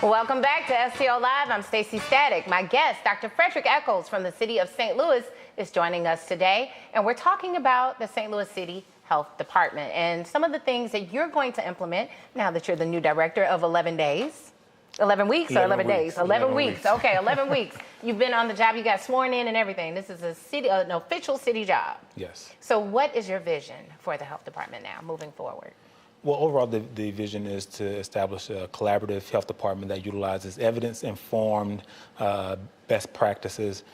Welcome back to STL Live. I'm Staci Static. My guest, Dr. Fredrick Echols from the city of St. Louis, is joining us today. And we're talking about the St. Louis City Health Department and some of the things that you're going to implement now that you're the new director of 11 days. 11 weeks or 11 days? 11 weeks. Okay, 11 weeks. You've been on the job, you got sworn in and everything. This is a city, an official city job. Yes. So what is your vision for the health department now, moving forward? Well, overall, the vision is to establish a collaborative health department that utilizes evidence-informed best practices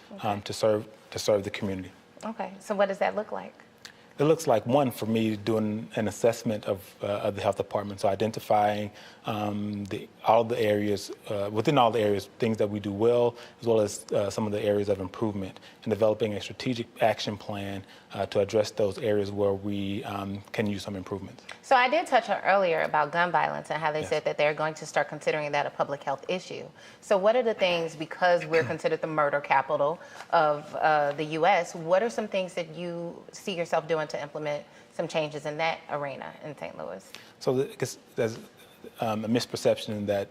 to serve the community. Okay, so what does that look like? It looks like, one, for me, doing an assessment of the health department, so identifying all the areas, within all the areas, things that we do well, as well as some of the areas of improvement, and developing a strategic action plan to address those areas where we can use some improvements. So I did touch on earlier about gun violence and how they said that they're going to start considering that a public health issue. So what are the things, because we're considered the murder capital of the U.S., what are some things that you see yourself doing to implement some changes in that arena in St. Louis? So there's a misperception that,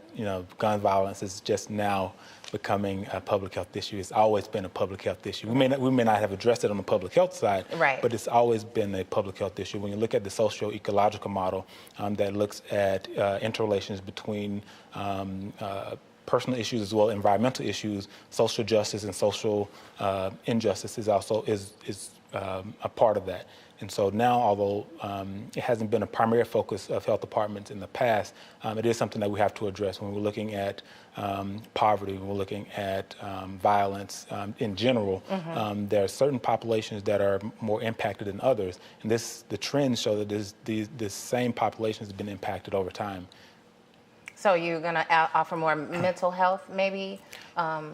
gun violence is just now becoming a public health issue. It's always been a public health issue. We may not have addressed it on the public health side, right, but it's always been a public health issue. When you look at the socio-ecological model that looks at interrelations between personal issues as well as environmental issues, social justice and social injustice is also a part of that. And so now, although it hasn't been a primary focus of health departments in the past, it is something that we have to address when we're looking at poverty, when we're looking at violence in general. There are certain populations that are more impacted than others, and the trends show that this same population has been impacted over time. So you're going to offer more mental health, maybe,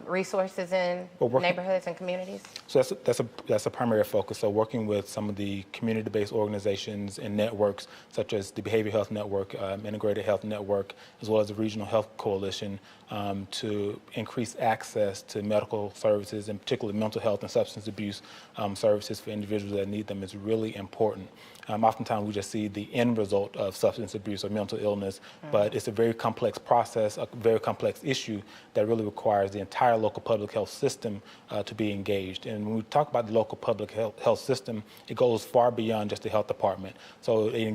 resources in neighborhoods and communities? So that's a primary focus. So working with some of the community-based organizations and networks, such as the Behavioral Health Network, Integrated Health Network, as well as the Regional Health Coalition, to increase access to medical services, and particularly mental health and substance abuse services for individuals that need them, is really important. Oftentimes we just see the end result of substance abuse or mental illness, but it's a very complex process, a very complex issue that really requires the entire local public health system to be engaged. And when we talk about the local public health system, it goes far beyond just the health department. So it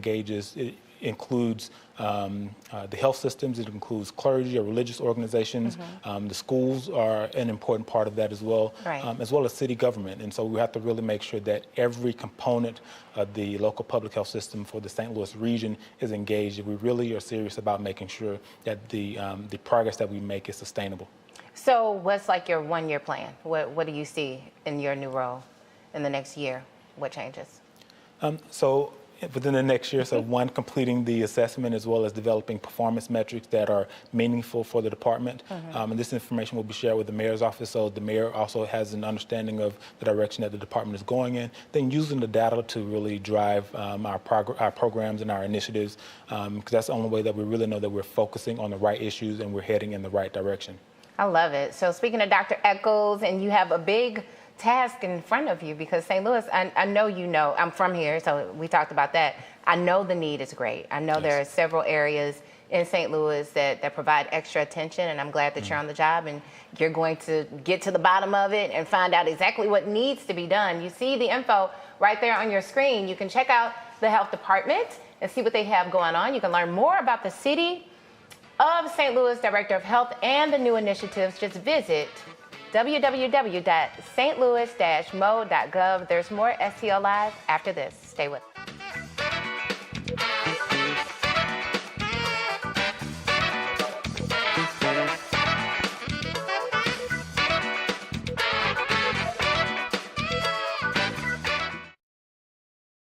includes the health systems, it includes clergy or religious organizations. The schools are an important part of that as well, as well as city government. And so we have to really make sure that every component of the local public health system for the St. Louis region is engaged. If we really are serious about making sure that the progress that we make is sustainable. So what's like your one-year plan? What do you see in your new role in the next year? What changes? So within the next year, so one, completing the assessment as well as developing performance metrics that are meaningful for the department. And this information will be shared with the mayor's office, so the mayor also has an understanding of the direction that the department is going in. Then using the data to really drive our programs and our initiatives, because that's the only way that we really know that we're focusing on the right issues and we're heading in the right direction. I love it. So speaking of Dr. Echols, and you have a big task in front of you, because St. Louis, I know I'm from here, so we talked about that. I know the need is great. I know there are several areas in St. Louis that provide extra attention, and I'm glad that you're on the job and you're going to get to the bottom of it and find out exactly what needs to be done. You see the info right there on your screen. You can check out the health department and see what they have going on. You can learn more about the city of St. Louis Director of Health and the new initiatives. Just visit www.stlouis-mo.gov. There's more STL Live after this. Stay with us.